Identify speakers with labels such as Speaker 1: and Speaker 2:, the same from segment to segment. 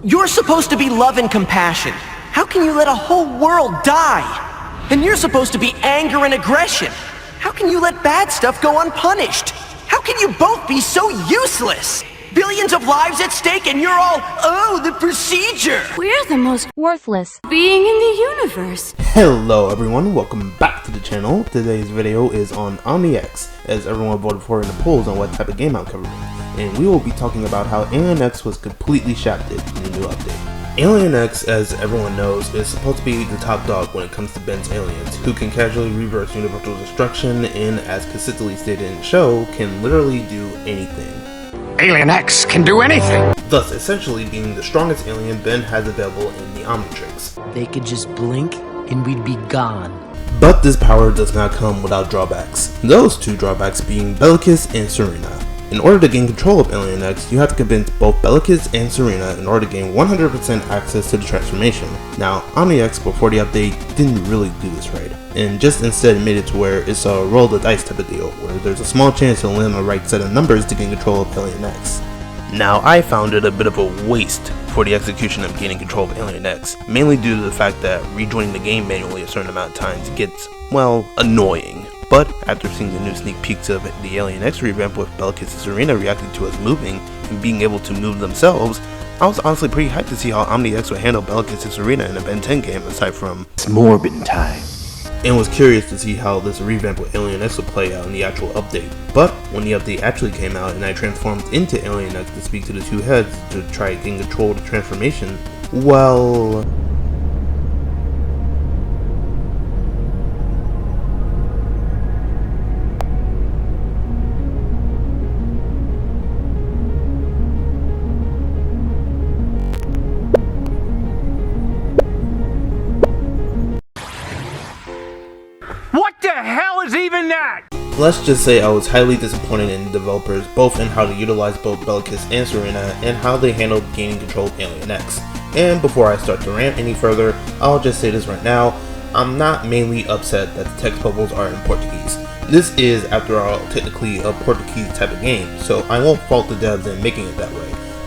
Speaker 1: You're supposed to be love and compassion. How can you let a whole world die? And you're supposed to be anger and aggression. How can you let bad stuff go unpunished? How can you both be so useless? Billions of lives at stake and you're all, oh, the procedure!
Speaker 2: We're the most worthless being in the universe.
Speaker 3: Hello everyone, welcome back to the channel. Today's video is on Omni, as everyone voted for in the polls on what type of game I'm covering. And we will be talking about how Alien X was completely shafted in the new update. Alien X, as everyone knows, is supposed to be the top dog when it comes to Ben's aliens, who can casually reverse universal destruction and, as consistently stated in the show, can literally do anything.
Speaker 4: Alien X can do anything!
Speaker 3: Thus, essentially being the strongest alien Ben has available in the Omnitrix.
Speaker 5: They could just blink and we'd be gone.
Speaker 3: But this power does not come without drawbacks. Those two drawbacks being Bellicus and Serena. In order to gain control of Alien X, you have to convince both Bellicus and Serena in order to gain 100% access to the transformation. Now, Omni X before the update didn't really do this right, and just instead made it to where it's a roll the dice type of deal, where there's a small chance you'll land the right set of numbers to gain control of Alien X. Now, I found it a bit of a waste for the execution of gaining control of Alien X, mainly due to the fact that rejoining the game manually a certain amount of times gets, well, annoying. But after seeing the new sneak peeks of the Alien X revamp with Bellicus and Serena reacting to us moving and being able to move themselves, I was honestly pretty hyped to see how Omni X would handle Bellicus and Serena in a Ben 10 game aside from
Speaker 4: It's Morbid time.
Speaker 3: And was curious to see how this revamp with Alien X would play out in the actual update. But when the update actually came out and I transformed into Alien X to speak to the two heads to try and gain control of the transformation, well...
Speaker 4: What the hell is even that?
Speaker 3: Let's just say I was highly disappointed in the developers, both in how they utilized both Bellicus and Serena, and how they handled gaining control of Alien X. And before I start to rant any further, I'll just say this right now, I'm not mainly upset that the text bubbles are in Portuguese. This is, after all, technically a Portuguese type of game, so I won't fault the devs in making it that way.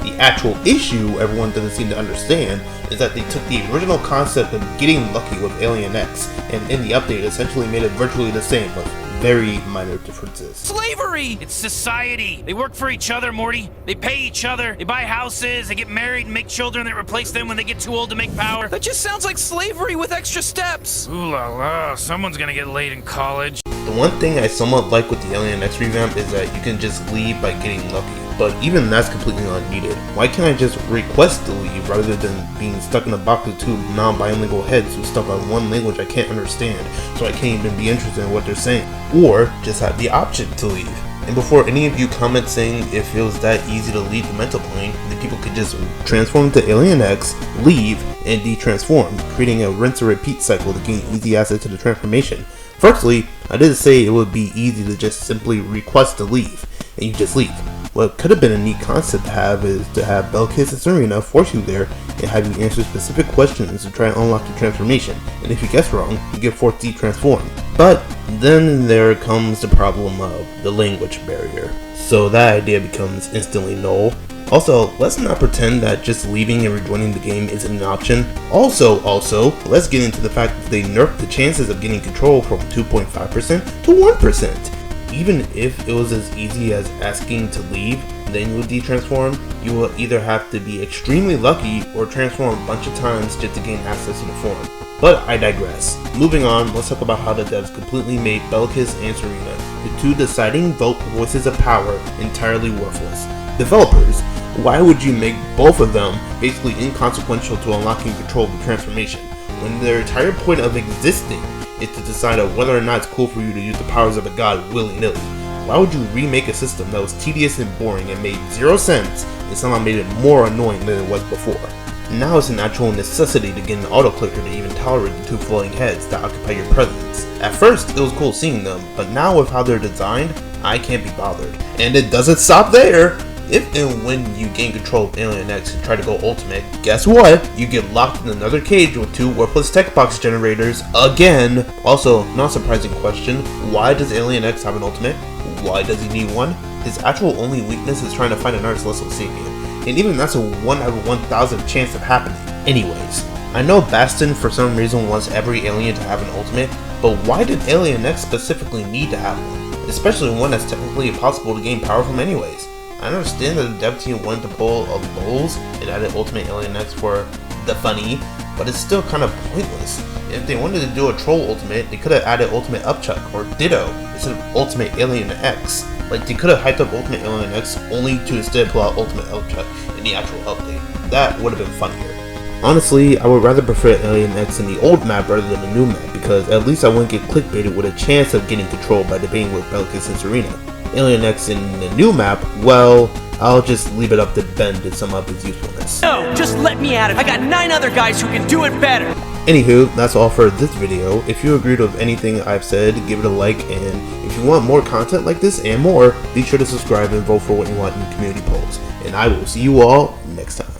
Speaker 3: The actual issue everyone doesn't seem to understand is that they took the original concept of getting lucky with Alien X, and in the update essentially made it virtually the same with very minor differences.
Speaker 6: Slavery! It's society. They work for each other, Morty. They pay each other. They buy houses. They get married and make children that replace them when they get too old to make power.
Speaker 1: That just sounds like slavery with extra steps.
Speaker 6: Ooh la la, someone's gonna get laid in college.
Speaker 3: The one thing I somewhat like with the Alien X revamp is that you can just leave by getting lucky, but even that's completely unneeded. Why can't I just request to leave rather than being stuck in a box with two non-bilingual heads who stuck on one language I can't understand, so I can't even be interested in what they're saying? Or just have the option to leave. And before any of you comment saying if it was that easy to leave the mental plane, the people could just transform to Alien X, leave, and de-transform, creating a rinse and repeat cycle to gain easy access to the transformation. Firstly, I didn't say it would be easy to just simply request to leave, and you just leave. What could have been a neat concept to have is to have Bellicus and Serena force you there and have you answer specific questions to try and unlock the transformation, and if you guess wrong, you get forced de-transformed. But then there comes the problem of the language barrier, so that idea becomes instantly null. Also, let's not pretend that just leaving and rejoining the game isn't an option. Also, let's get into the fact that they nerfed the chances of getting control from 2.5% to 1%. Even if it was as easy as asking to leave, then you would de-transform, you will either have to be extremely lucky or transform a bunch of times just to gain access to the form. But I digress. Moving on, let's talk about how the devs completely made Bellicus and Serena, the two deciding voices of power, entirely worthless. Developers, why would you make both of them basically inconsequential to unlocking control of the transformation, when their entire point of existing is to decide on whether or not it's cool for you to use the powers of a god willy-nilly? Why would you remake a system that was tedious and boring and made 0 sense and somehow made it more annoying than it was before? Now it's an actual necessity to get an autoclicker to even tolerate the two floating heads that occupy your presence. At first, it was cool seeing them, but now with how they're designed, I can't be bothered. And it doesn't stop there! If and when you gain control of Alien X and try to go ultimate, guess what? You get locked in another cage with two worthless tech box generators again. Also, not surprising question, why does Alien X have an ultimate? Why does he need one? His actual only weakness is trying to find an Ars Lesser Sapien. and even that's a 1 out of 1,000 chance of happening. Anyways, I know Bastion for some reason wants every alien to have an ultimate, but why did Alien X specifically need to have one? Especially one that's technically impossible to gain power from anyways. I understand that the dev team wanted to pull a Bowls and added Ultimate Alien X for the funny, but it's still kind of pointless. If they wanted to do a Troll Ultimate, they could have added Ultimate Upchuck or Ditto instead of Ultimate Alien X. Like, they could have hyped up Ultimate Alien X only to instead pull out Ultimate Upchuck in the actual update. That would have been funnier. Honestly, I would rather prefer Alien X in the old map rather than the new map, because at least I wouldn't get clickbaited with a chance of getting controlled by debating with Bellicus and Serena. Alien X in the new map, well, I'll just leave it up to Ben to sum up his usefulness.
Speaker 1: No, just let me at it. I got 9 other guys who can do it better.
Speaker 3: Anywho, that's all for this video. If you agreed with anything I've said, give it a like, and if you want more content like this and more, be sure to subscribe and vote for what you want in the community polls. And I will see you all next time.